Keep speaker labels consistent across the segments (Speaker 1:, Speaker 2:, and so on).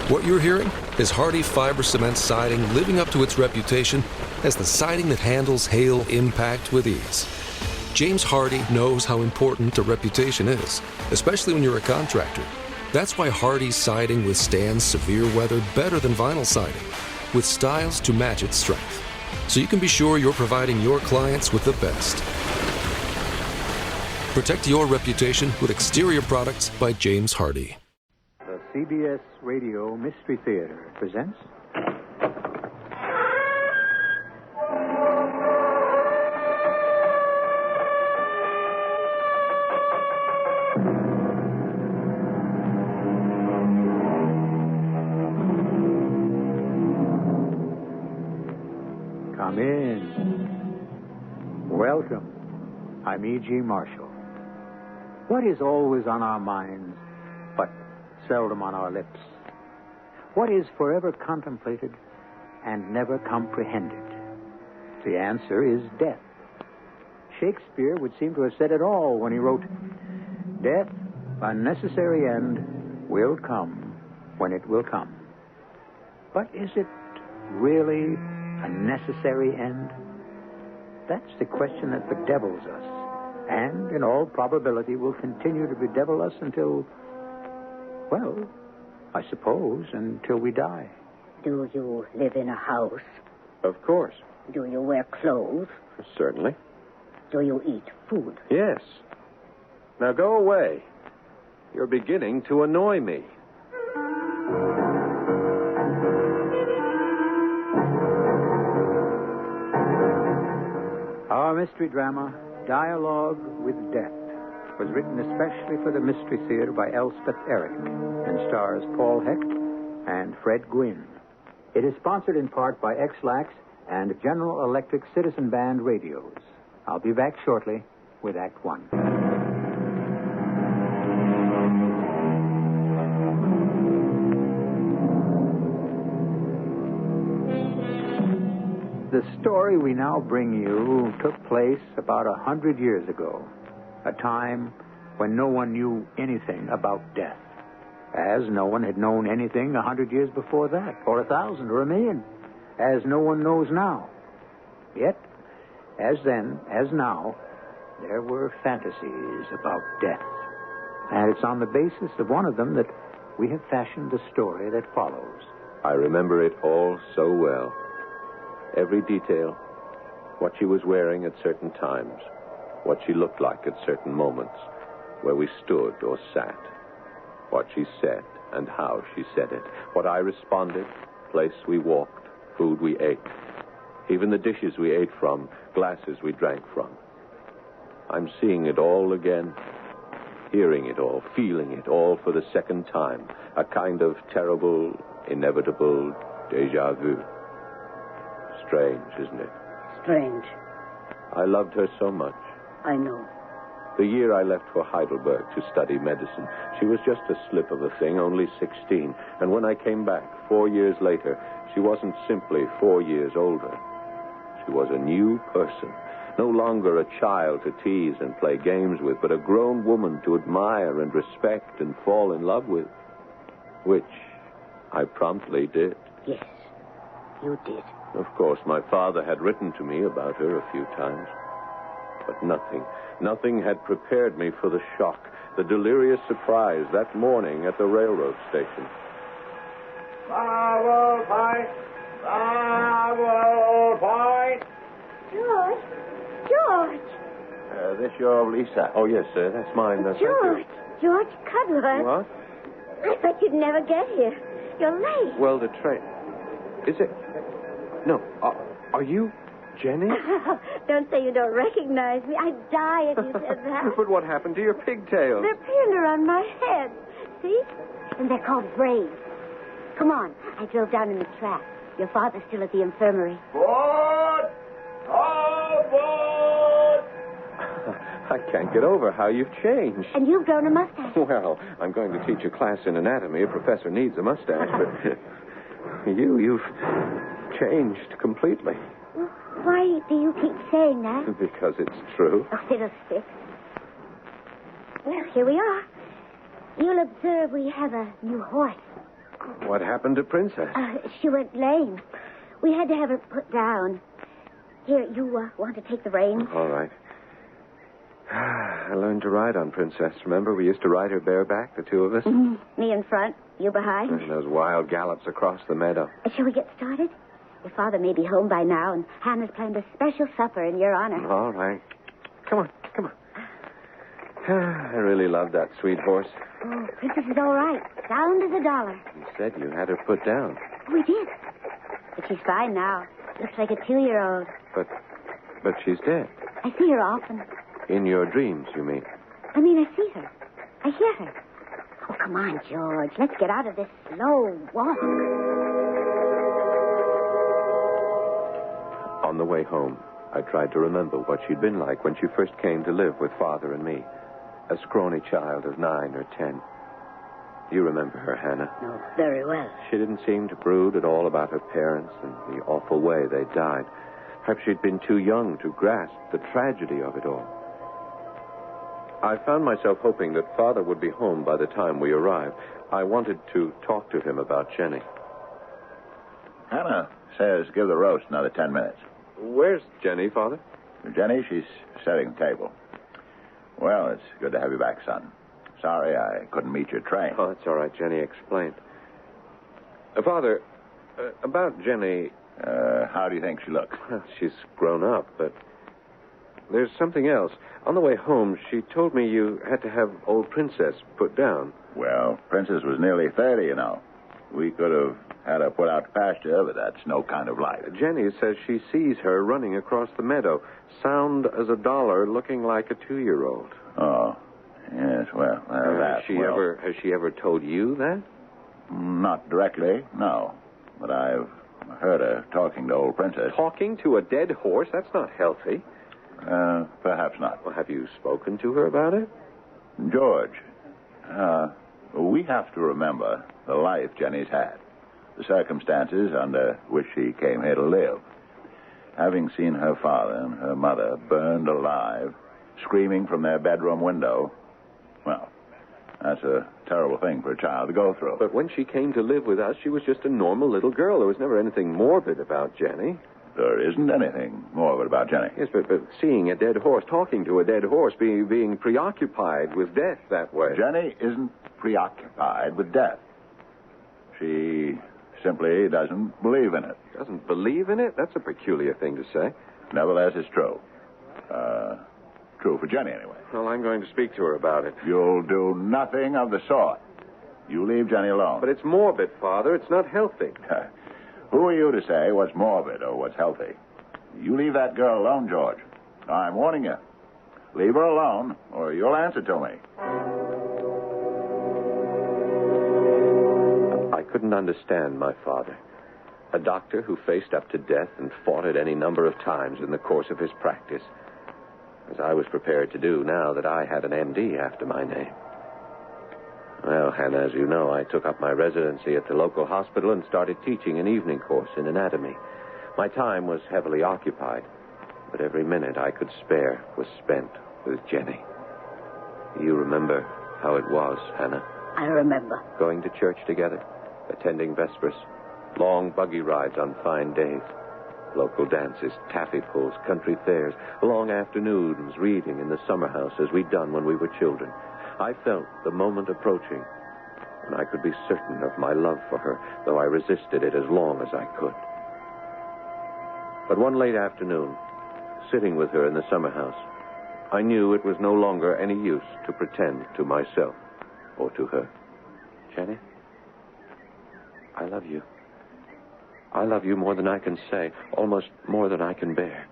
Speaker 1: What you're hearing is Hardie Fiber Cement Siding living up to its reputation as the siding that handles hail impact with ease. James Hardie knows how important a reputation is, especially when you're a contractor. That's why Hardie's siding withstands severe weather better than vinyl siding, with styles to match its strength. So you can be sure you're providing your clients with the best. Protect your reputation with exterior products by James Hardie.
Speaker 2: The CBS Radio Mystery Theater presents... Come in. Welcome. I'm E.G. Marshall. What is always on our minds, but seldom on our lips? What is forever contemplated and never comprehended? The answer is death. Shakespeare would seem to have said it all when he wrote, "Death, a necessary end, will come when it will come." But is it really a necessary end? That's the question that bedevils us, and in all probability will continue to bedevil us until, well, I suppose, until we die.
Speaker 3: Do you live in a house?
Speaker 4: Of course.
Speaker 3: Do you wear clothes?
Speaker 4: Certainly.
Speaker 3: Do you eat food?
Speaker 4: Yes. Now go away. You're beginning to annoy me.
Speaker 2: Our mystery drama, Dialogue with Death, was written especially for the Mystery Theater by Elspeth Eric and stars Paul Hecht and Fred Gwynne. It is sponsored in part by X-Lax and General Electric Citizen Band radios. I'll be back shortly with Act One. The story we now bring you took place about 100 years ago, a time when no one knew anything about death, as no one had known anything 100 years before that, or 1,000, or 1,000,000, as no one knows now. Yet, as then, as now, there were fantasies about death, and it's on the basis of one of them that we have fashioned the story that follows.
Speaker 4: I remember it all so well. Every detail, what she was wearing at certain times, what she looked like at certain moments, where we stood or sat, what she said and how she said it, what I responded, place we walked, food we ate, even the dishes we ate from, glasses we drank from. I'm seeing it all again, hearing it all, feeling it all for the second time, a kind of terrible, inevitable déjà vu. Strange, isn't it?
Speaker 3: Strange.
Speaker 4: I loved her so much.
Speaker 3: I know.
Speaker 4: The year I left for Heidelberg to study medicine, she was just a slip of a thing, only 16. And when I came back 4 years later, she wasn't simply 4 years older. She was a new person, no longer a child to tease and play games with, but a grown woman to admire and respect and fall in love with, which I promptly did.
Speaker 3: Yes, you did.
Speaker 4: Of course, my father had written to me about her a few times. But nothing had prepared me for the shock, the delirious surprise that morning at the railroad station.
Speaker 5: Bravo, Pike! Bravo, Pike!
Speaker 3: George!
Speaker 4: This your Lisa? Oh, yes, sir. That's mine.
Speaker 3: George Cudworth.
Speaker 4: What?
Speaker 3: I thought you'd never get here. You're late.
Speaker 4: Well, the train... Is it... No. Are you Jenny?
Speaker 3: Don't say you don't recognize me. I'd die if you said that.
Speaker 4: But what happened to your pigtails?
Speaker 3: They're pinned around my head. See? And they're called braids. Come on. I drove down in the trap. Your father's still at the infirmary.
Speaker 5: Board! All board!
Speaker 4: I can't get over how you've changed.
Speaker 3: And you've grown a mustache.
Speaker 4: Well, I'm going to teach a class in anatomy. A professor needs a mustache, but you've changed completely.
Speaker 3: Why do you keep saying that?
Speaker 4: Because it's true.
Speaker 3: Oh, fiddlestick. Well, here we are. You'll observe we have a new horse.
Speaker 4: What happened to Princess?
Speaker 3: She went lame. We had to have her put down. Here, you want to take the reins?
Speaker 4: All right. I learned to ride on Princess. Remember, we used to ride her bareback, the two of us?
Speaker 3: Mm-hmm. Me in front, you behind.
Speaker 4: And those wild gallops across the meadow.
Speaker 3: Shall we get started? Your father may be home by now, and Hannah's planned a special supper in your honor.
Speaker 4: All right. Come on. I really love that sweet horse.
Speaker 3: Oh, Princess is all right. Sound as a dollar.
Speaker 4: You said you had her put down.
Speaker 3: We did. But she's fine now. Looks like a 2-year-old.
Speaker 4: But she's dead.
Speaker 3: I see her often.
Speaker 4: In your dreams, you mean?
Speaker 3: I mean, I see her. I hear her. Oh, come on, George. Let's get out of this slow walk.
Speaker 4: On the way home, I tried to remember what she'd been like when she first came to live with Father and me. A scrawny child of 9 or 10. You remember her, Hannah?
Speaker 3: No, very well.
Speaker 4: She didn't seem to brood at all about her parents and the awful way they died. Perhaps she'd been too young to grasp the tragedy of it all. I found myself hoping that Father would be home by the time we arrived. I wanted to talk to him about Jenny.
Speaker 6: Hannah says give the roast another 10 minutes.
Speaker 4: Where's Jenny, Father?
Speaker 6: Jenny, she's setting the table. Well, it's good to have you back, son. Sorry I couldn't meet your train.
Speaker 4: Oh, that's all right. Jenny explained. Father, about Jenny...
Speaker 6: how do you think she looks?
Speaker 4: Well, she's grown up, but there's something else. On the way home, she told me you had to have old Princess put down.
Speaker 6: Well, Princess was nearly 30, you know. We could have had her put out to pasture, but that's no kind of life.
Speaker 4: Jenny says she sees her running across the meadow, sound as a dollar, looking like a 2-year-old.
Speaker 6: Oh, yes, well,
Speaker 4: has she ever told you that?
Speaker 6: Not directly, no. But I've heard her talking to old Princess.
Speaker 4: Talking to a dead horse? That's not healthy.
Speaker 6: Perhaps not.
Speaker 4: Well, have you spoken to her about it?
Speaker 6: George, we have to remember the life Jenny's had, the circumstances under which she came here to live. Having seen her father and her mother burned alive, screaming from their bedroom window, well, that's a terrible thing for a child to go through.
Speaker 4: But when she came to live with us, she was just a normal little girl. There was never anything morbid about Jenny.
Speaker 6: There isn't anything morbid about Jenny.
Speaker 4: Yes, but seeing a dead horse, talking to a dead horse, being preoccupied with death that way.
Speaker 6: Jenny isn't preoccupied with death. She simply doesn't believe in it.
Speaker 4: Doesn't believe in it? That's a peculiar thing to say.
Speaker 6: Nevertheless, it's true. True for Jenny, anyway.
Speaker 4: Well, I'm going to speak to her about it.
Speaker 6: You'll do nothing of the sort. You leave Jenny alone.
Speaker 4: But it's morbid, Father. It's not healthy.
Speaker 6: Who are you to say what's morbid or what's healthy? You leave that girl alone, George. I'm warning you. Leave her alone, or you'll answer to me.
Speaker 4: I couldn't understand my father. A doctor who faced up to death and fought it any number of times in the course of his practice, as I was prepared to do now that I had an MD after my name. Well, Hannah, as you know, I took up my residency at the local hospital and started teaching an evening course in anatomy. My time was heavily occupied, but every minute I could spare was spent with Jenny. You remember how it was, Hannah?
Speaker 3: I remember.
Speaker 4: Going to church together, attending Vespers, long buggy rides on fine days, local dances, taffy pulls, country fairs, long afternoons reading in the summer house as we'd done when we were children. I felt the moment approaching, and I could be certain of my love for her, though I resisted it as long as I could. But one late afternoon, sitting with her in the summer house, I knew it was no longer any use to pretend to myself or to her. Jenny, I love you. I love you more than I can say, almost more than I can bear.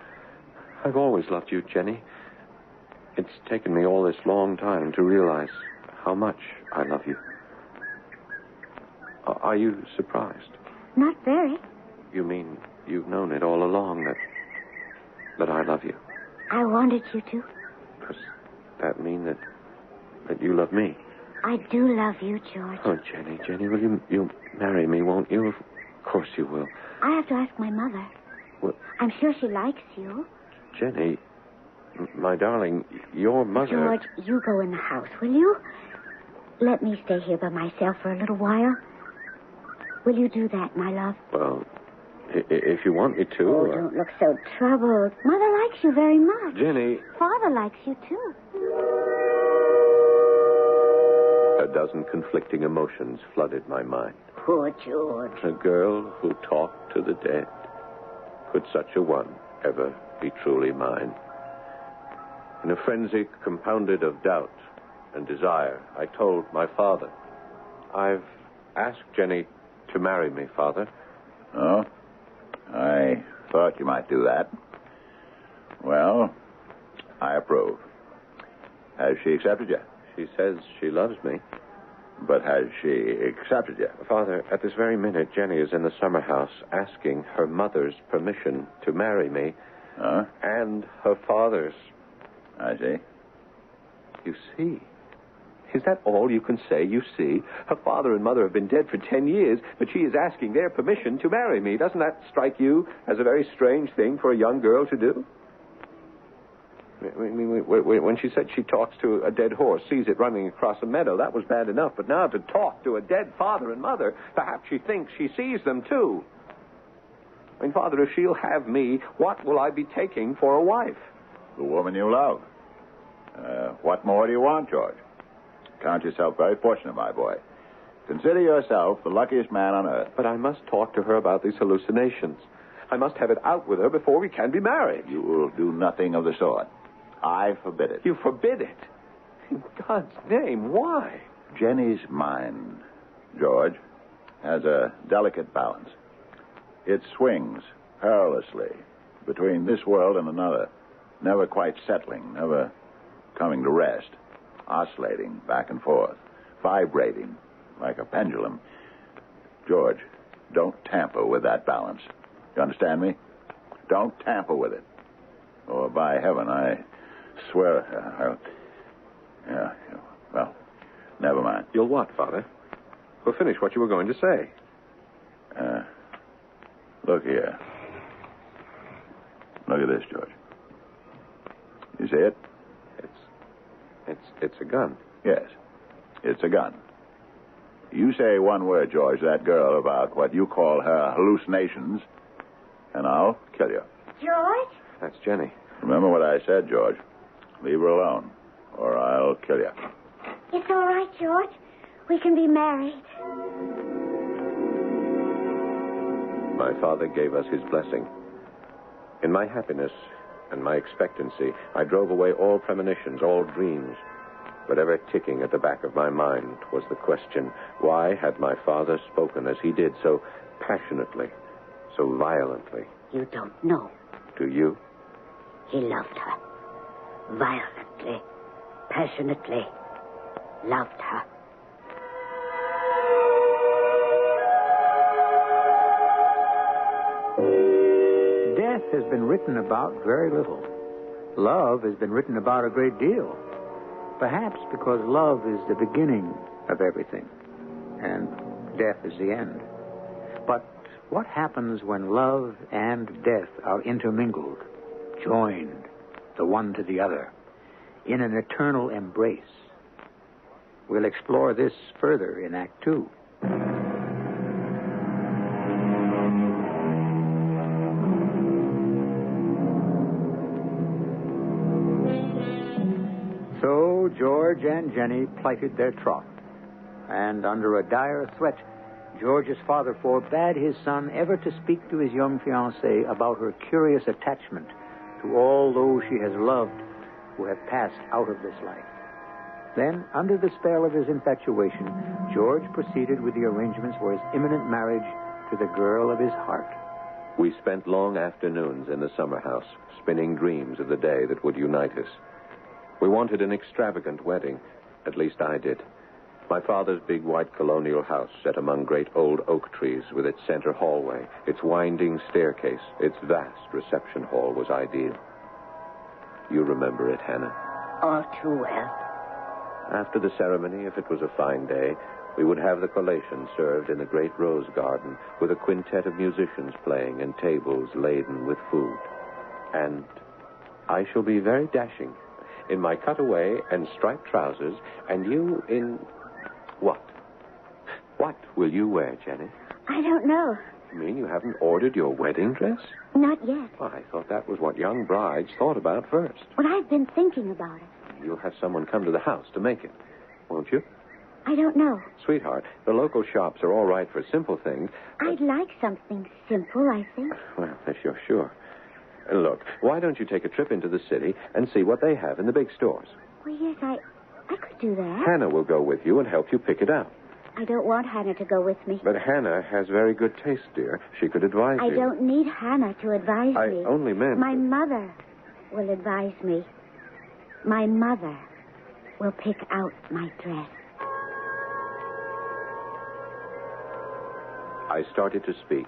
Speaker 4: I've always loved you, Jenny. It's taken me all this long time to realize how much I love you. Are you surprised?
Speaker 3: Not very.
Speaker 4: You mean you've known it all along that I love you?
Speaker 3: I wanted you to.
Speaker 4: Does that mean that you love me?
Speaker 3: I do love you, George.
Speaker 4: Oh, Jenny, will you'll marry me, won't you? Of course you will.
Speaker 3: I have to ask my mother.
Speaker 4: What?
Speaker 3: I'm sure she likes you.
Speaker 4: Jenny, my darling, your mother...
Speaker 3: George, you go in the house, will you? Let me stay here by myself for a little while. Will you do that, my love?
Speaker 4: Well, if you want me to.
Speaker 3: Oh, don't look so troubled. Mother likes you very much.
Speaker 4: Jenny.
Speaker 3: Father likes you, too.
Speaker 4: A dozen conflicting emotions flooded my mind.
Speaker 3: Poor George.
Speaker 4: A girl who talked to the dead. Could such a one ever be truly mine? In a frenzy compounded of doubt and desire, I told my father, I've asked Jenny to marry me, Father.
Speaker 6: Oh? I thought you might do that. Well, I approve. Has she accepted you?
Speaker 4: She says she loves me.
Speaker 6: But has she accepted you?
Speaker 4: Father, at this very minute, Jenny is in the summer house asking her mother's permission to marry me.
Speaker 6: Huh?
Speaker 4: And her father's.
Speaker 6: I see.
Speaker 4: You see? Is that all you can say, you see? Her father and mother have been dead for 10 years, but she is asking their permission to marry me. Doesn't that strike you as a very strange thing for a young girl to do? When she said she talks to a dead horse, sees it running across a meadow, that was bad enough. But now to talk to a dead father and mother, perhaps she thinks she sees them, too. I mean, Father, if she'll have me, what will I be taking for a wife?
Speaker 6: The woman you love. What more do you want, George? Count yourself very fortunate, my boy. Consider yourself the luckiest man on earth.
Speaker 4: But I must talk to her about these hallucinations. I must have it out with her before we can be married.
Speaker 6: You will do nothing of the sort. I forbid it.
Speaker 4: You forbid it? In God's name, why?
Speaker 6: Jenny's mind, George, has a delicate balance. It swings perilously between this world and another, never quite settling, never coming to rest, oscillating back and forth, vibrating like a pendulum. George, don't tamper with that balance. You understand me? Don't tamper with it. Or by heaven, I swear well, never mind.
Speaker 4: You'll what, Father? Well, finish what you were going to say.
Speaker 6: Look here. Look at this, George. You see it?
Speaker 4: It's a gun.
Speaker 6: Yes, it's a gun. You say one word, George, to that girl about what you call her hallucinations, and I'll kill you.
Speaker 3: George?
Speaker 4: That's Jenny.
Speaker 6: Remember what I said, George. Leave her alone, or I'll kill you.
Speaker 3: It's all right, George. We can be married.
Speaker 4: My father gave us his blessing. In my happiness and my expectancy, I drove away all premonitions, all dreams. But ever ticking at the back of my mind was the question, why had my father spoken as he did, so passionately, so violently?
Speaker 3: You don't know.
Speaker 4: Do you?
Speaker 3: He loved her. Violently, passionately, loved her.
Speaker 2: Death has been written about very little. Love has been written about a great deal. Perhaps because love is the beginning of everything, and death is the end. But what happens when love and death are intermingled, joined, the one to the other, in an eternal embrace? We'll explore this further in Act 2. So George and Jenny plighted their troth. And under a dire threat, George's father forbade his son ever to speak to his young fiancée about her curious attachment to all those she has loved who have passed out of this life. Then, under the spell of his infatuation, George proceeded with the arrangements for his imminent marriage to the girl of his heart.
Speaker 4: We spent long afternoons in the summer house, spinning dreams of the day that would unite us. We wanted an extravagant wedding. At least I did. My father's big white colonial house set among great old oak trees with its center hallway, its winding staircase, its vast reception hall was ideal. You remember it, Hannah?
Speaker 3: All too well.
Speaker 4: After the ceremony, if it was a fine day, we would have the collation served in the great rose garden with a quintet of musicians playing and tables laden with food. And I shall be very dashing in my cutaway and striped trousers, and you in what? What will you wear, Jenny?
Speaker 3: I don't know.
Speaker 4: You mean you haven't ordered your wedding dress?
Speaker 3: Not yet.
Speaker 4: Well, I thought that was what young brides thought about first.
Speaker 3: Well, I've been thinking about it.
Speaker 4: You'll have someone come to the house to make it, won't you?
Speaker 3: I don't know.
Speaker 4: Sweetheart, the local shops are all right for simple things.
Speaker 3: I'd like something simple, I think.
Speaker 4: Well, if you're sure. Look, why don't you take a trip into the city and see what they have in the big stores?
Speaker 3: Well, yes, I could do that.
Speaker 4: Hannah will go with you and help you pick it out.
Speaker 3: I don't want Hannah to go with me.
Speaker 4: But Hannah has very good taste, dear. She could advise you.
Speaker 3: I don't need Hannah to advise me.
Speaker 4: I only meant...
Speaker 3: My mother will advise me. My mother will pick out my dress.
Speaker 4: I started to speak,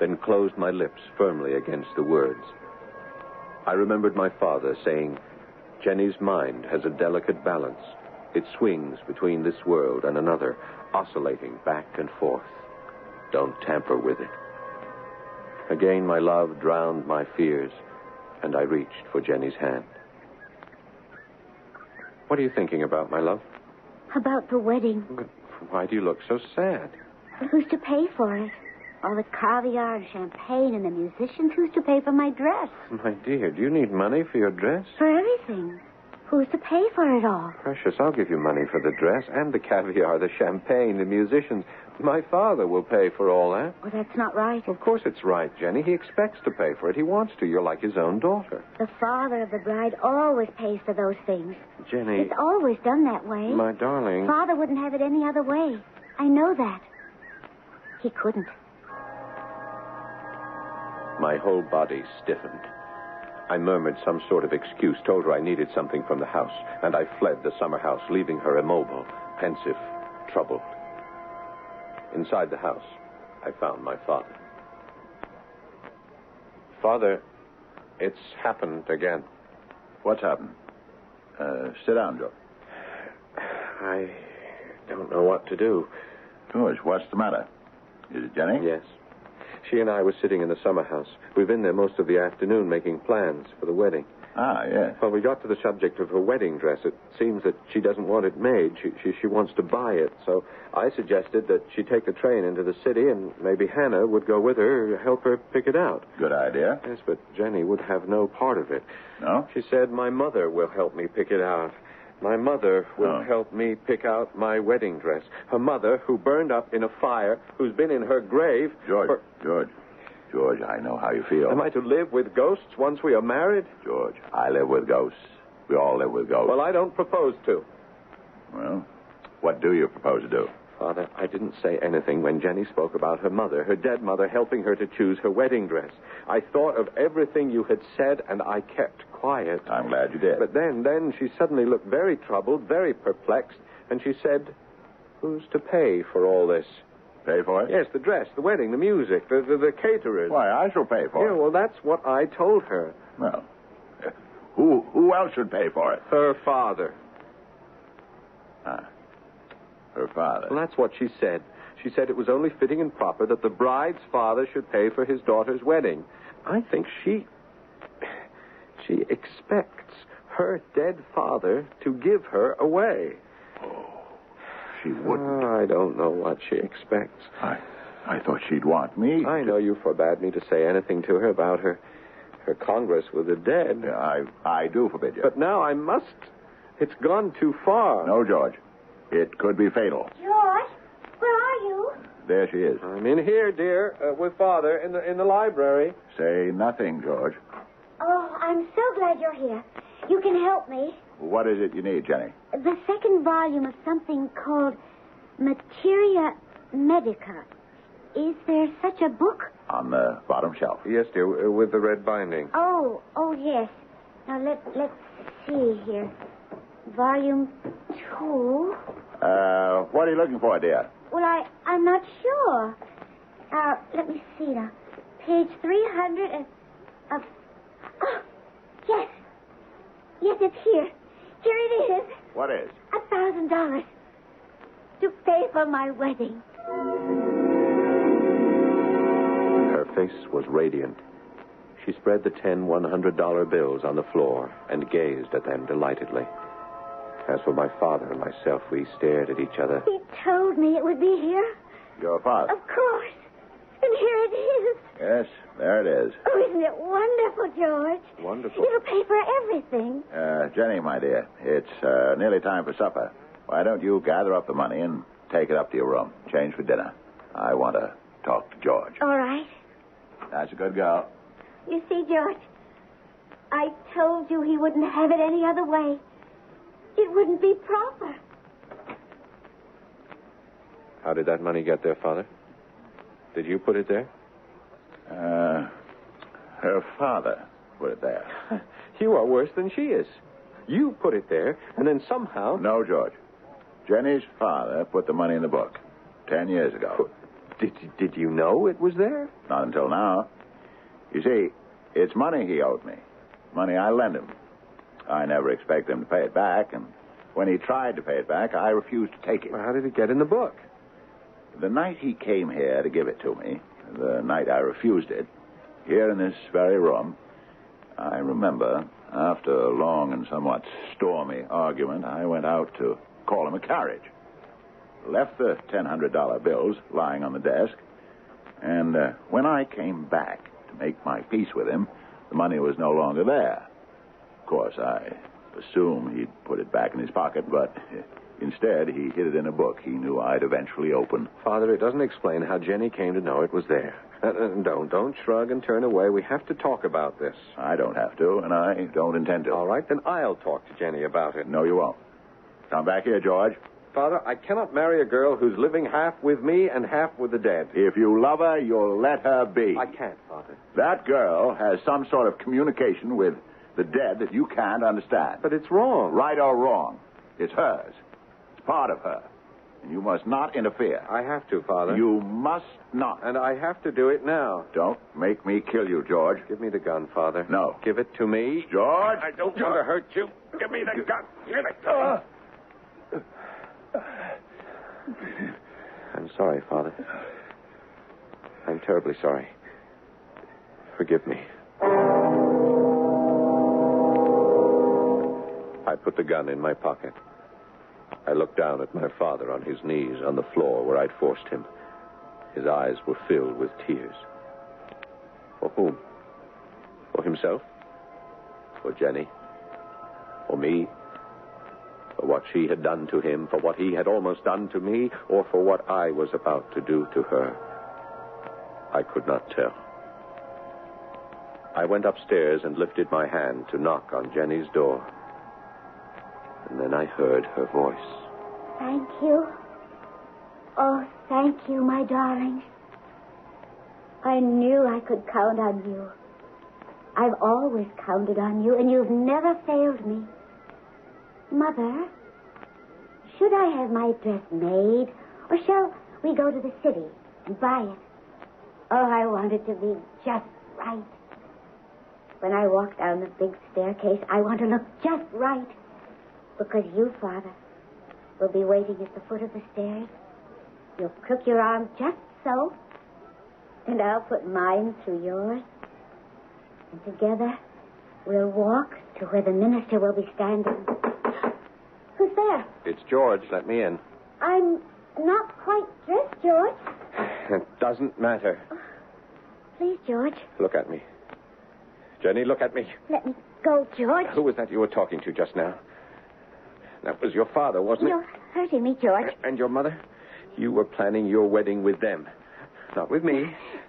Speaker 4: then closed my lips firmly against the words. I remembered my father saying, Jenny's mind has a delicate balance. It swings between this world and another, oscillating back and forth. Don't tamper with it. Again, my love drowned my fears, and I reached for Jenny's hand. What are you thinking about, my love?
Speaker 3: About the wedding.
Speaker 4: Why do you look so sad?
Speaker 3: Who's to pay for it? All the caviar and champagne and the musicians. Who's to pay for my dress?
Speaker 4: My dear, do you need money for your dress?
Speaker 3: For everything. Who's to pay for it all?
Speaker 4: Precious, I'll give you money for the dress and the caviar, the champagne, the musicians. My father will pay for all that.
Speaker 3: Well, that's not right.
Speaker 4: Of course it's right, Jenny. He expects to pay for it. He wants to. You're like his own daughter.
Speaker 3: The father of the bride always pays for those things.
Speaker 4: Jenny.
Speaker 3: It's always done that way.
Speaker 4: My darling.
Speaker 3: Father wouldn't have it any other way. I know that. He couldn't.
Speaker 4: My whole body stiffened. I murmured some sort of excuse, told her I needed something from the house, and I fled the summer house, leaving her immobile, pensive, troubled. Inside the house, I found my father. Father, it's happened again.
Speaker 6: What's happened? Sit down, George.
Speaker 4: I don't know what to do.
Speaker 6: George, what's the matter? Is it Jenny?
Speaker 4: Yes. She and I were sitting in the summer house. We've been there most of the afternoon making plans for the wedding.
Speaker 6: Ah, yes.
Speaker 4: Well, we got to the subject of her wedding dress. It seems that she doesn't want it made. She wants to buy it. So I suggested that she take the train into the city and maybe Hannah would go with her, help her pick it out.
Speaker 6: Good idea.
Speaker 4: Yes, but Jenny would have no part of it.
Speaker 6: No?
Speaker 4: She said, my mother will help me pick it out. My mother will help me pick out my wedding dress. Her mother, who burned up in a fire, who's been in her grave...
Speaker 6: George, I know how you feel.
Speaker 4: Am I to live with ghosts once we are married?
Speaker 6: George, I live with ghosts. We all live with ghosts.
Speaker 4: Well, I don't propose to.
Speaker 6: Well, what do you propose to do?
Speaker 4: Father, I didn't say anything when Jenny spoke about her mother, her dead mother, helping her to choose her wedding dress. I thought of everything you had said, and I kept quiet.
Speaker 6: I'm glad you did.
Speaker 4: But then she suddenly looked very troubled, very perplexed, and she said, who's to pay for all this?
Speaker 6: Pay for it?
Speaker 4: Yes, the dress, the wedding, the music, the caterers.
Speaker 6: Why, I shall pay for it.
Speaker 4: Yeah, well, that's what I told her.
Speaker 6: Well, who else should pay for it?
Speaker 4: Her father.
Speaker 6: Ah, her father.
Speaker 4: Well, that's what she said. She said it was only fitting and proper that the bride's father should pay for his daughter's wedding. I think she expects her dead father to give her away.
Speaker 6: Oh, she wouldn't.
Speaker 4: I don't know what she expects.
Speaker 6: I thought she'd want me.
Speaker 4: I know you forbade me to say anything to her about her congress with the dead.
Speaker 6: Yeah, I do forbid you.
Speaker 4: But now I must. It's gone too far.
Speaker 6: No, George. It could be fatal.
Speaker 3: George, where are you?
Speaker 6: There she is.
Speaker 4: I'm in here, dear, with Father in the library.
Speaker 6: Say nothing, George.
Speaker 3: Oh, I'm so glad you're here. You can help me.
Speaker 6: What is it you need, Jenny?
Speaker 3: The second volume of something called Materia Medica. Is there such a book?
Speaker 6: On the bottom shelf.
Speaker 4: Yes, dear, with the red binding.
Speaker 3: Oh, yes. Now, let's see here. Volume 2.
Speaker 6: What are you looking for, dear?
Speaker 3: Well, I'm not sure. Let me see now. Page 300 of... Oh, yes. Yes, it's here. Here it is.
Speaker 6: What is?
Speaker 3: $1,000 to pay for my wedding.
Speaker 4: Her face was radiant. She spread the 10 $100 bills on the floor and gazed at them delightedly. As for my father and myself, we stared at each other.
Speaker 3: He told me it would be here.
Speaker 6: Your father?
Speaker 3: Of course. And here it is.
Speaker 6: Yes, there it is.
Speaker 3: Oh, isn't it wonderful, George?
Speaker 4: Wonderful.
Speaker 3: It'll pay for everything.
Speaker 6: Jenny, my dear, it's nearly time for supper. Why don't you gather up the money and take it up to your room? Change for dinner. I want to talk to George.
Speaker 3: All right.
Speaker 6: That's a good girl.
Speaker 3: You see, George, I told you he wouldn't have it any other way. It wouldn't be proper.
Speaker 4: How did that money get there, Father? Did you put it there?
Speaker 6: Her father put it there.
Speaker 4: You are worse than she is. You put it there, and then somehow...
Speaker 6: No, George. Jenny's father put the money in the book 10 years ago.
Speaker 4: Did you know it was there?
Speaker 6: Not until now. You see, it's money he owed me. Money I lent him. I never expected him to pay it back, and when he tried to pay it back, I refused to take it.
Speaker 4: Well, how did it get in the book?
Speaker 6: The night he came here to give it to me, the night I refused it, here in this very room, I remember, after a long and somewhat stormy argument, I went out to call him a carriage. Left the $1,000 bills lying on the desk, and when I came back to make my peace with him, the money was no longer there. Of course, I assumed he'd put it back in his pocket, but instead he hid it in a book he knew I'd eventually open.
Speaker 4: Father, it doesn't explain how Jenny came to know it was there. Don't shrug and turn away. We have to talk about this.
Speaker 6: I don't have to, and I don't intend to.
Speaker 4: All right, then I'll talk to Jenny about it.
Speaker 6: No, you won't. Come back here, George.
Speaker 4: Father, I cannot marry a girl who's living half with me and half with the dead.
Speaker 6: If you love her, you'll let her be.
Speaker 4: I can't, Father.
Speaker 6: That girl has some sort of communication with the dead that you can't understand.
Speaker 4: But it's wrong.
Speaker 6: Right or wrong, it's hers. It's part of her. And you must not interfere.
Speaker 4: I have to, Father.
Speaker 6: You must not.
Speaker 4: And I have to do it now.
Speaker 6: Don't make me kill you, George.
Speaker 4: Give me the gun, Father.
Speaker 6: No.
Speaker 4: Give it to me.
Speaker 6: George!
Speaker 4: I don't want to hurt you. Give me the gun. Give it. I'm sorry, Father. I'm terribly sorry. Forgive me. I put the gun in my pocket. I looked down at my father on his knees on the floor where I'd forced him. His eyes were filled with tears. For whom? For himself? For Jenny? For me? For what she had done to him? For what he had almost done to me? Or for what I was about to do to her? I could not tell. I went upstairs and lifted my hand to knock on Jenny's door. And then I heard her voice.
Speaker 3: Thank you. Oh, thank you, my darling. I knew I could count on you. I've always counted on you, and you've never failed me. Mother, should I have my dress made, or shall we go to the city and buy it? Oh, I want it to be just right. When I walk down the big staircase, I want to look just right. Because you, Father, will be waiting at the foot of the stairs. You'll crook your arm just so, and I'll put mine through yours. And together, we'll walk to where the minister will be standing. Who's there?
Speaker 4: It's George. Let me in.
Speaker 3: I'm not quite dressed, George.
Speaker 4: It doesn't matter.
Speaker 3: Please, George.
Speaker 4: Look at me. Jenny, look at me.
Speaker 3: Let me go, George.
Speaker 4: Who was that you were talking to just now? That was your father, wasn't
Speaker 3: You're hurting me, George.
Speaker 4: And your mother? You were planning your wedding with them. Not with me,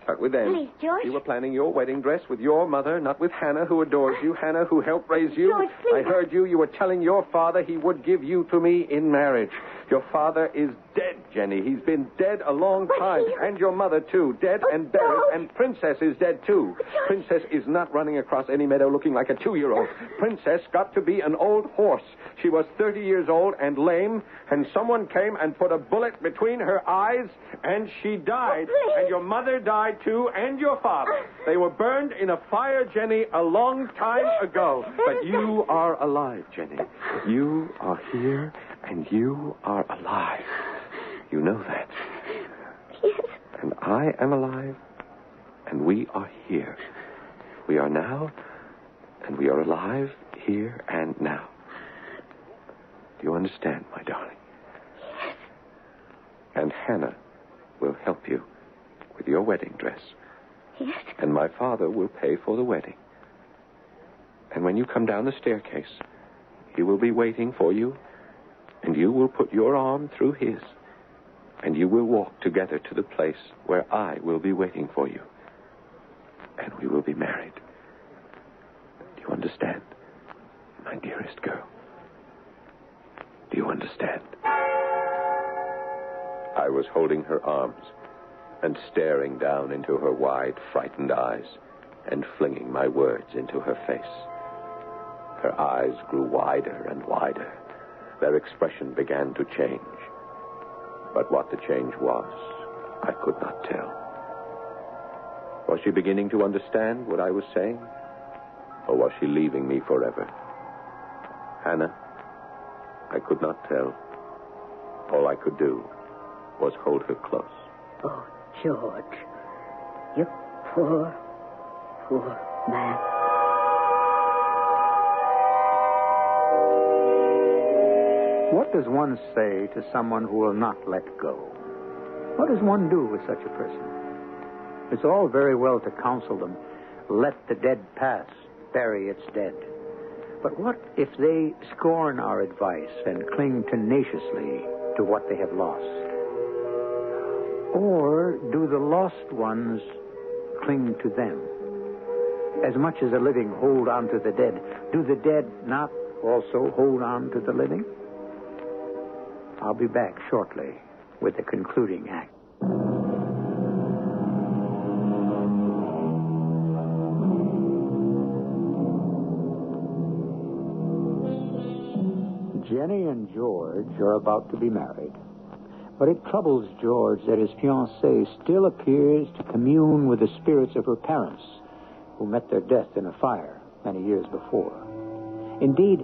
Speaker 4: but with them.
Speaker 3: Please, George.
Speaker 4: You were planning your wedding dress with your mother, not with Hannah, who adores you, Hannah, who helped raise you.
Speaker 3: George, please.
Speaker 4: I heard you. You were telling your father he would give you to me in marriage. Your father is dead, Jenny. He's been dead a long time. And your mother, too. Dead and buried.
Speaker 3: George.
Speaker 4: And Princess is dead, too. Princess is not running across any meadow looking like a 2-year-old. Princess got to be an old horse. She was 30 years old and lame, and someone came and put a bullet between her eyes, and she died.
Speaker 3: Oh,
Speaker 4: and your mother died, too, and your father. They were burned in a fire, Jenny, a long time ago. But you are alive, Jenny. You are here, and you are alive. You know that.
Speaker 3: Yes.
Speaker 4: And I am alive, and we are here. We are now, and we are alive here and now. Do you understand, my darling?
Speaker 3: Yes.
Speaker 4: And Hannah will help you with your wedding dress.
Speaker 3: Yes.
Speaker 4: And my father will pay for the wedding. And when you come down the staircase, he will be waiting for you, and you will put your arm through his, and you will walk together to the place where I will be waiting for you. And we will be married. Do you understand, my dearest girl? Do you understand? I was holding her arms and staring down into her wide, frightened eyes and flinging my words into her face. Her eyes grew wider and wider. Their expression began to change. But what the change was, I could not tell. Was she beginning to understand what I was saying? Or was she leaving me forever? Hannah, I could not tell. All I could do was hold her close.
Speaker 7: Oh, George, you poor, poor man.
Speaker 2: What does one say to someone who will not let go? What does one do with such a person? It's all very well to counsel them, let the dead pass, bury its dead. But what if they scorn our advice and cling tenaciously to what they have lost? Or do the lost ones cling to them? As much as the living hold on to the dead, do the dead not also hold on to the living? I'll be back shortly with the concluding act. Jenny and George are about to be married. But it troubles George that his fiancée still appears to commune with the spirits of her parents, who met their death in a fire many years before. Indeed,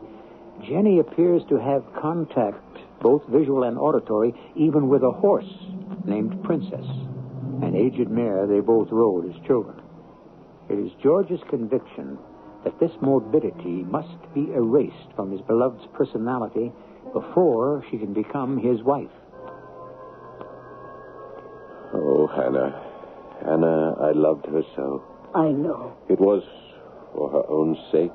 Speaker 2: Jenny appears to have contact, both visual and auditory, even with a horse named Princess, an aged mare they both rode as children. It is George's conviction that this morbidity must be erased from his beloved's personality before she can become his wife.
Speaker 4: Oh, Hannah. Hannah, I loved her so.
Speaker 7: I know.
Speaker 4: It was for her own sake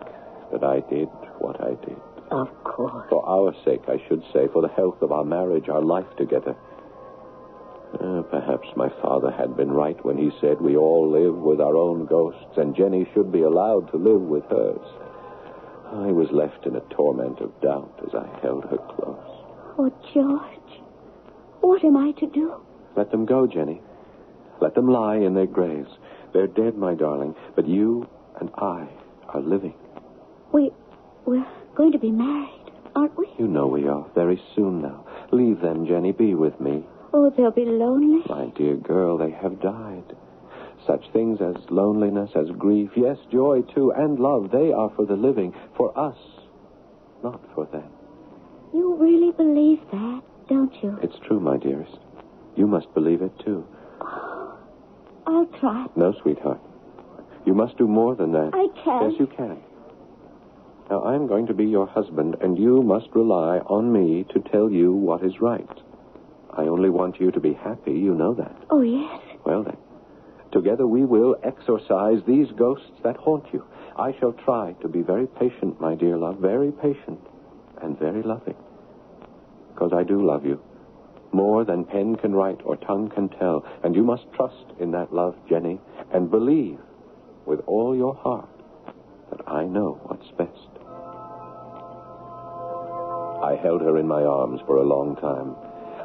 Speaker 4: that I did what I did.
Speaker 7: Of course.
Speaker 4: For our sake, I should say, for the health of our marriage, our life together. Perhaps my father had been right when he said we all live with our own ghosts, and Jenny should be allowed to live with hers. I was left in a torment of doubt as I held her close.
Speaker 3: Oh, George, what am I to do?
Speaker 4: Let them go, Jenny. Let them lie in their graves. They're dead, my darling, but you and I are living.
Speaker 3: We're going to be married, aren't we?
Speaker 4: You know we are, very soon now. Leave them, Jenny. Be with me.
Speaker 3: Oh, they'll be lonely.
Speaker 4: My dear girl, they have died. Such things as loneliness, as grief, yes, joy too, and love, they are for the living, for us, not for them.
Speaker 3: You really believe that, don't you?
Speaker 4: It's true, my dearest. You must believe it, too.
Speaker 3: Oh, I'll try.
Speaker 4: No, sweetheart. You must do more than that.
Speaker 3: I can.
Speaker 4: Yes, you can. Now, I'm going to be your husband, and you must rely on me to tell you what is right. I only want you to be happy, you know that.
Speaker 3: Oh, yes.
Speaker 4: Well, then, together we will exorcise these ghosts that haunt you. I shall try to be very patient, my dear love, very patient and very loving. Because I do love you, more than pen can write or tongue can tell. And you must trust in that love, Jenny, and believe with all your heart that I know what's best. I held her in my arms for a long time.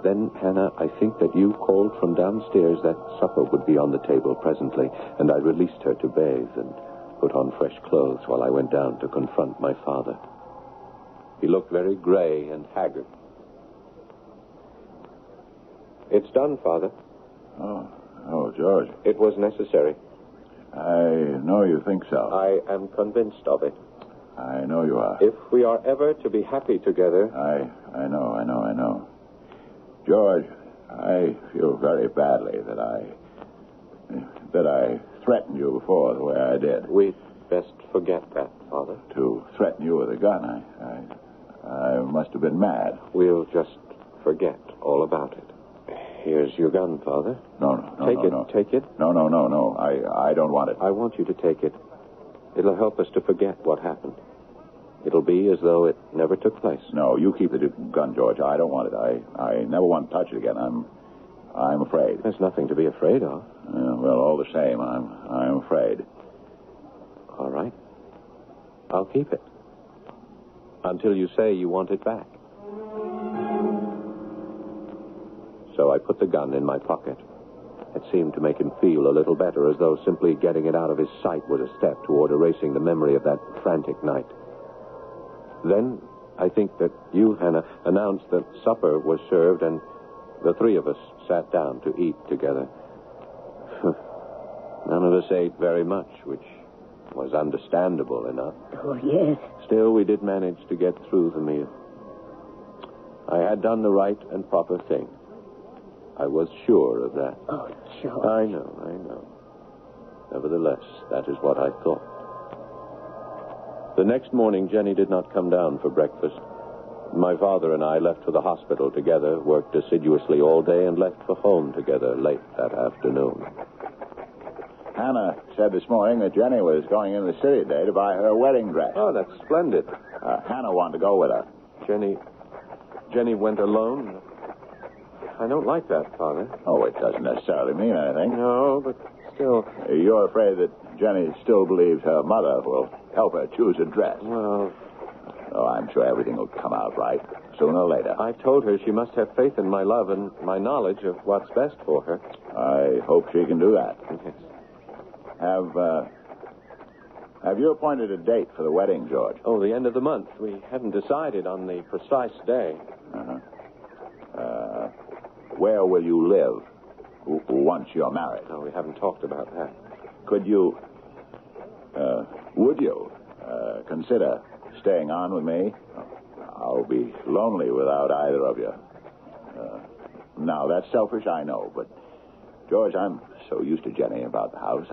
Speaker 4: Then, Hannah, I think that you called from downstairs that supper would be on the table presently, and I released her to bathe and put on fresh clothes while I went down to confront my father. He looked very gray and haggard. It's done, Father.
Speaker 6: Oh, George.
Speaker 4: It was necessary.
Speaker 6: I know you think so.
Speaker 4: I am convinced of it.
Speaker 6: I know you are.
Speaker 4: If we are ever to be happy together...
Speaker 6: I know. George, I feel very badly that I threatened you before the way I did.
Speaker 4: We'd best forget that, Father.
Speaker 6: To threaten you with a gun, I must have been mad.
Speaker 4: We'll just forget all about it. Here's your gun, Father.
Speaker 6: No.
Speaker 4: Take it.
Speaker 6: No. I don't want it.
Speaker 4: I want you to take it. It'll help us to forget what happened. It'll be as though it never took place.
Speaker 6: No, you keep the gun, George. I don't want it. I never want to touch it again. I'm afraid.
Speaker 4: There's nothing to be afraid of.
Speaker 6: Well, all the same, I'm afraid.
Speaker 4: All right. I'll keep it. Until you say you want it back. So I put the gun in my pocket. It seemed to make him feel a little better, as though simply getting it out of his sight was a step toward erasing the memory of that frantic night. Then, I think that you, Hannah, announced that supper was served, and the three of us sat down to eat together. None of us ate very much, which was understandable enough.
Speaker 7: Oh, yes.
Speaker 4: Still, we did manage to get through the meal. I had done the right and proper thing. I was sure of that.
Speaker 7: Oh, George.
Speaker 4: I know. Nevertheless, that is what I thought. The next morning, Jenny did not come down for breakfast. My father and I left for the hospital together, worked assiduously all day, and left for home together late that afternoon.
Speaker 6: Hannah said this morning that Jenny was going in the city today to buy her wedding dress.
Speaker 4: Oh, that's splendid.
Speaker 6: Hannah wanted to go with her.
Speaker 4: Jenny went alone? I don't like that, Father.
Speaker 6: Oh, it doesn't necessarily mean anything.
Speaker 4: No, but still...
Speaker 6: You're afraid that Jenny still believes her mother will help her choose a dress.
Speaker 4: Well...
Speaker 6: Oh, I'm sure everything will come out right, sooner or later.
Speaker 4: I've told her she must have faith in my love and my knowledge of what's best for her.
Speaker 6: I hope she can do that.
Speaker 4: Yes.
Speaker 6: Have you appointed a date for the wedding, George?
Speaker 4: Oh, the end of the month. We haven't decided on the precise day.
Speaker 6: Where will you live once you're married?
Speaker 4: No, we haven't talked about that.
Speaker 6: Would you consider staying on with me? I'll be lonely without either of you. Now, that's selfish, I know, but, George, I'm so used to Jenny about the house,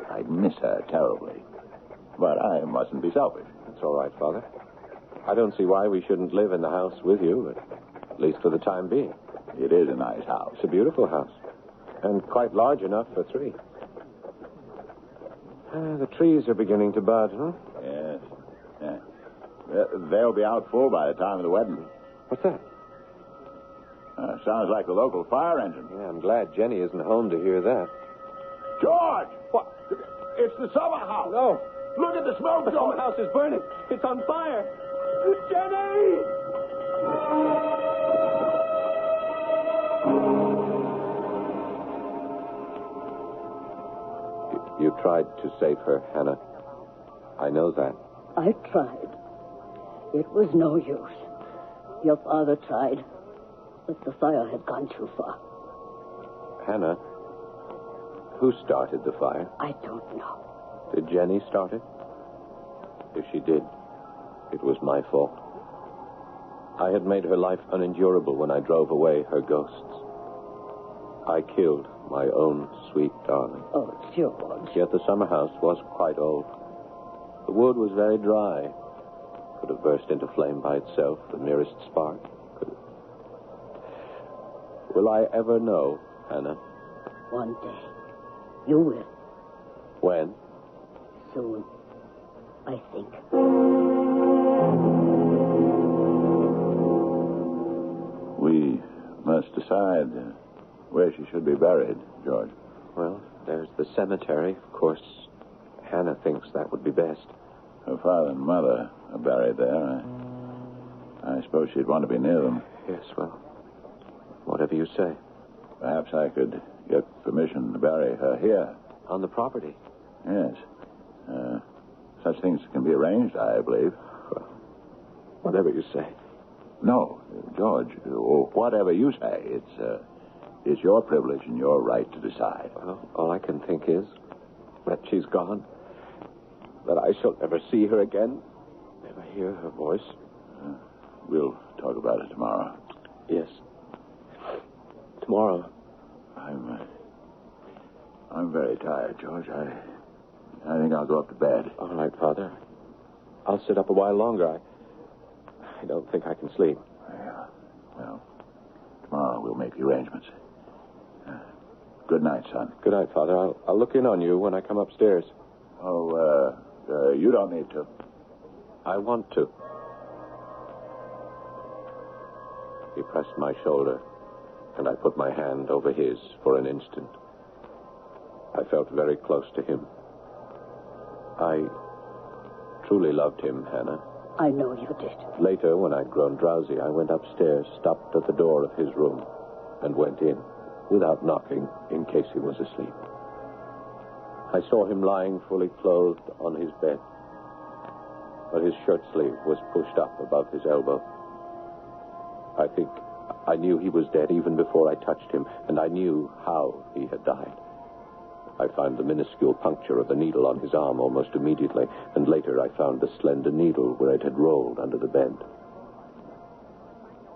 Speaker 6: I'd miss her terribly. But I mustn't be selfish.
Speaker 4: That's all right, Father. I don't see why we shouldn't live in the house with you, at least for the time being.
Speaker 6: It is a nice house.
Speaker 4: It's a beautiful house, and quite large enough for three. The trees are beginning to bud, huh?
Speaker 6: Yes. They'll be out full by the time of the wedding.
Speaker 4: What's that?
Speaker 6: Sounds like the local fire engine.
Speaker 4: Yeah, I'm glad Jenny isn't home to hear that.
Speaker 6: George!
Speaker 4: What?
Speaker 6: It's the summer house.
Speaker 4: No.
Speaker 6: Look at the smoke,
Speaker 4: The
Speaker 6: George.
Speaker 4: summer house is burning. It's on fire. Jenny! You tried to save her, Hannah. I know that.
Speaker 7: I tried. It was no use. Your father tried, but the fire had gone too far.
Speaker 4: Hannah, who started the fire?
Speaker 7: I don't know.
Speaker 4: Did Jenny start it? If she did, it was my fault. I had made her life unendurable when I drove away her ghosts. I killed my own sweet darling.
Speaker 7: Oh, George.
Speaker 4: Yet the summer house was quite old. The wood was very dry. Could have burst into flame by itself, the merest spark. Will I ever know, Hannah?
Speaker 7: One day. You will.
Speaker 4: When?
Speaker 7: Soon. I think.
Speaker 6: We must decide where she should be buried, George.
Speaker 4: Well, there's the cemetery. Of course, Hannah thinks that would be best.
Speaker 6: Her father and mother are buried there. I suppose she'd want to be near them.
Speaker 4: Yes, well, whatever you say.
Speaker 6: Perhaps I could get permission to bury her here.
Speaker 4: On the property?
Speaker 6: Yes. Such things can be arranged, I believe.
Speaker 4: Well, whatever you say.
Speaker 6: No, George, whatever you say, it's your privilege and your right to decide.
Speaker 4: Well, all I can think is that she's gone, that I shall never see her again, never hear her voice.
Speaker 6: We'll talk about it tomorrow.
Speaker 4: Yes. Tomorrow.
Speaker 6: I'm very tired, George. I think I'll go up to bed.
Speaker 4: All right, Father. I'll sit up a while longer. I don't think I can sleep.
Speaker 6: Yeah. Well, tomorrow we'll make the arrangements. Good night, son.
Speaker 4: Good night, Father. I'll look in on you when I come upstairs.
Speaker 6: Oh, you don't need to.
Speaker 4: I want to. He pressed my shoulder, and I put my hand over his for an instant. I felt very close to him. I truly loved him, Hannah.
Speaker 7: I know you did.
Speaker 4: Later, when I'd grown drowsy, I went upstairs, stopped at the door of his room, and went in, without knocking, in case he was asleep. I saw him lying fully clothed on his bed, but his shirt sleeve was pushed up above his elbow. I think I knew he was dead even before I touched him, and I knew how he had died. I found the minuscule puncture of the needle on his arm almost immediately, and later I found the slender needle where it had rolled under the bed.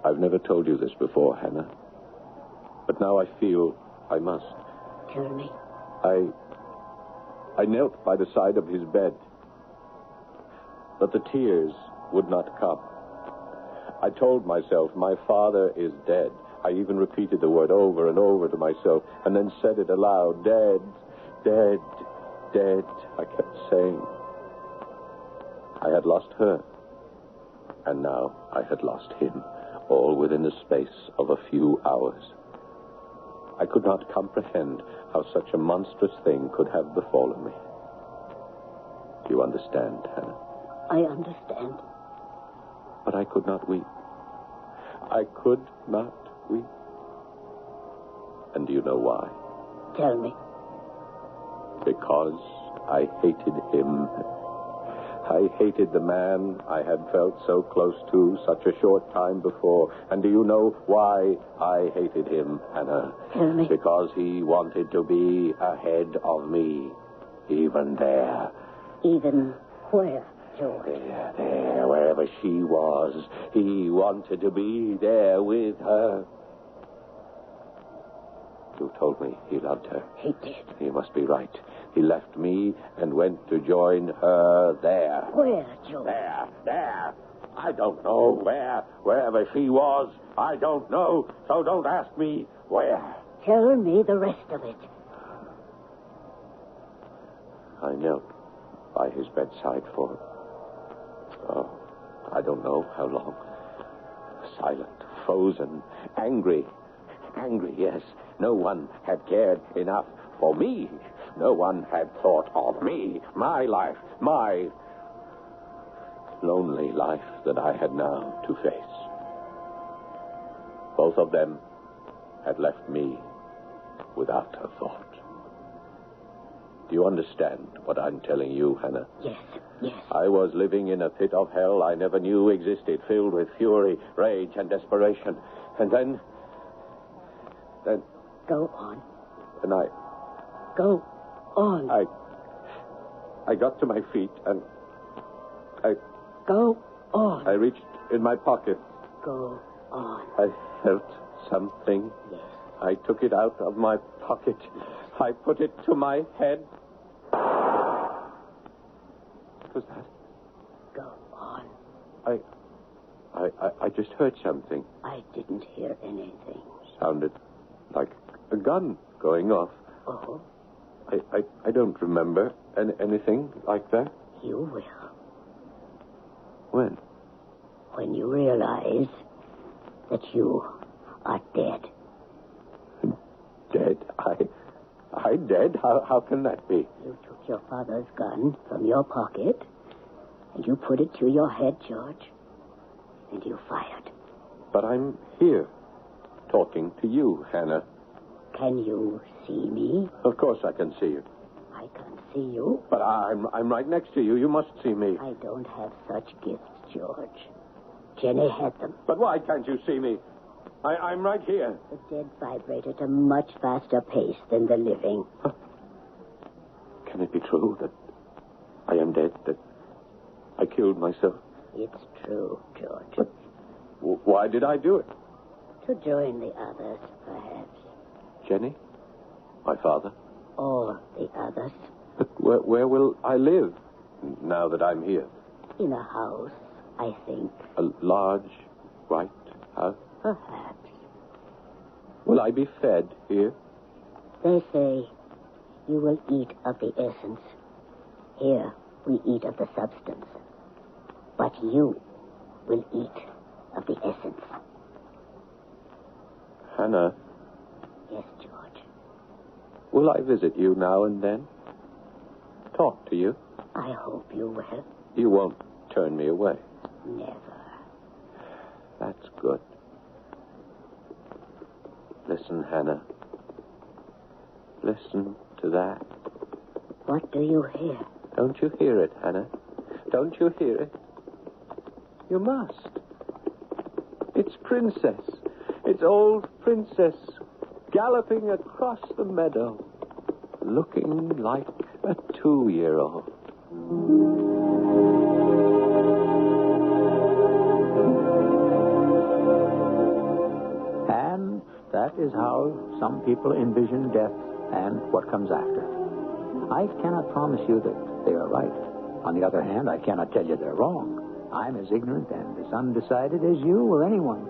Speaker 4: I've never told you this before, Hannah, but now I feel I must.
Speaker 7: Tell me.
Speaker 4: I knelt by the side of his bed, but the tears would not come. I told myself, my father is dead. I even repeated the word over and over to myself, and then said it aloud, dead, dead, dead. I kept saying. I had lost her, and now I had lost him, all within the space of a few hours. I could not comprehend how such a monstrous thing could have befallen me. Do you understand, Hannah?
Speaker 7: I understand.
Speaker 4: But I could not weep. I could not weep. And do you know why?
Speaker 7: Tell me.
Speaker 4: Because I hated him. I hated the man I had felt so close to such a short time before. And do you know why I hated him, Hannah?
Speaker 7: Tell me.
Speaker 4: Because he wanted to be ahead of me. Even there.
Speaker 7: Even where, George?
Speaker 4: There, wherever she was. He wanted to be there with her. You told me he loved her.
Speaker 7: He did.
Speaker 4: He must be right. He left me and went to join her there.
Speaker 7: Where, George?
Speaker 4: There. I don't know where. Wherever she was, I don't know. So don't ask me where.
Speaker 7: Tell me the rest of it.
Speaker 4: I knelt by his bedside for, I don't know how long. Silent, frozen, angry. Angry, yes. No one had cared enough for me. No one had thought of me, my life, my lonely life that I had now to face. Both of them had left me without a thought. Do you understand what I'm telling you, Hannah?
Speaker 7: Yes.
Speaker 4: I was living in a pit of hell I never knew existed, filled with fury, rage, and desperation. And then...
Speaker 7: Go on.
Speaker 4: And
Speaker 7: Go on.
Speaker 4: I got to my feet and
Speaker 7: Go on.
Speaker 4: I reached in my pocket.
Speaker 7: Go on.
Speaker 4: I felt something.
Speaker 7: Yes.
Speaker 4: I took it out of my pocket. I put it to my head. What was that?
Speaker 7: Go on.
Speaker 4: I just heard something.
Speaker 7: I didn't hear anything.
Speaker 4: Sounded like a gun going off.
Speaker 7: Oh?
Speaker 4: I don't remember anything like that.
Speaker 7: You will.
Speaker 4: When?
Speaker 7: When you realize that you are dead.
Speaker 4: Dead? I dead? How can that be?
Speaker 7: You took your father's gun from your pocket, and you put it to your head, George, and you fired.
Speaker 4: But I'm here, talking to you, Hannah.
Speaker 7: Can you see me?
Speaker 4: Of course I can see you.
Speaker 7: I can't see you.
Speaker 4: But I'm right next to you. You must see me.
Speaker 7: I don't have such gifts, George. Jenny had them.
Speaker 4: But why can't you see me? I'm right here.
Speaker 7: The dead vibrate at a much faster pace than the living.
Speaker 4: Huh. Can it be true that I am dead, that I killed myself?
Speaker 7: It's true, George.
Speaker 4: But why did I do it?
Speaker 7: To join the others, perhaps.
Speaker 4: Jenny? My father?
Speaker 7: All the others.
Speaker 4: But where will I live now that I'm here?
Speaker 7: In a house I think.
Speaker 4: A large white house?
Speaker 7: Perhaps.
Speaker 4: Will I be fed here?
Speaker 7: They say you will eat of the essence. Here we eat of the substance. But you will eat of the essence.
Speaker 4: Hannah.
Speaker 7: Yes, George.
Speaker 4: Will I visit you now and then? Talk to you?
Speaker 7: I hope you will.
Speaker 4: You won't turn me away?
Speaker 7: Never.
Speaker 4: That's good. Listen, Hannah. Listen to that.
Speaker 7: What do you hear?
Speaker 4: Don't you hear it, Hannah? Don't you hear it? You must. It's Princess. It's old Princess galloping across the meadow, looking like a 2-year-old.
Speaker 2: And that is how some people envision death and what comes after. I cannot promise you that they are right. On the other hand, I cannot tell you they're wrong. I'm as ignorant and as undecided as you or anyone.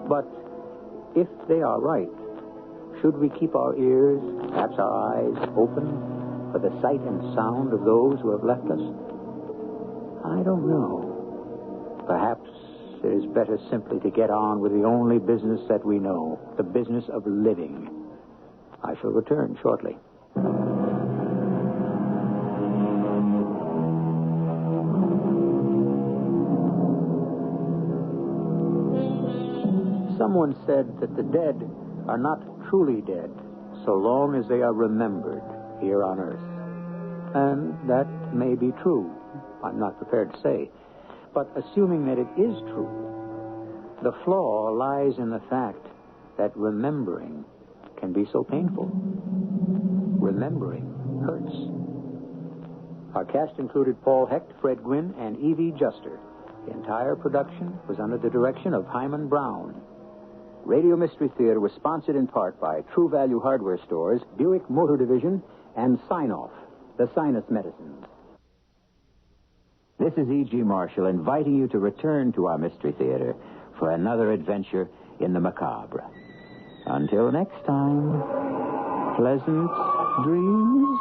Speaker 2: But if they are right, should we keep our ears, perhaps our eyes, open for the sight and sound of those who have left us? I don't know. Perhaps it is better simply to get on with the only business that we know, the business of living. I shall return shortly. Someone said that the dead are not truly dead so long as they are remembered here on Earth. And that may be true. I'm not prepared to say. But assuming that it is true, the flaw lies in the fact that remembering can be so painful. Remembering hurts. Our cast included Paul Hecht, Fred Gwynn, and Evie Juster. The entire production was under the direction of Hyman Brown. Radio Mystery Theater was sponsored in part by True Value Hardware Stores, Buick Motor Division, and Sign-Off, the sinus medicines.
Speaker 8: This is E.G. Marshall inviting you to return to our Mystery Theater for another adventure in the macabre. Until next time, pleasant dreams.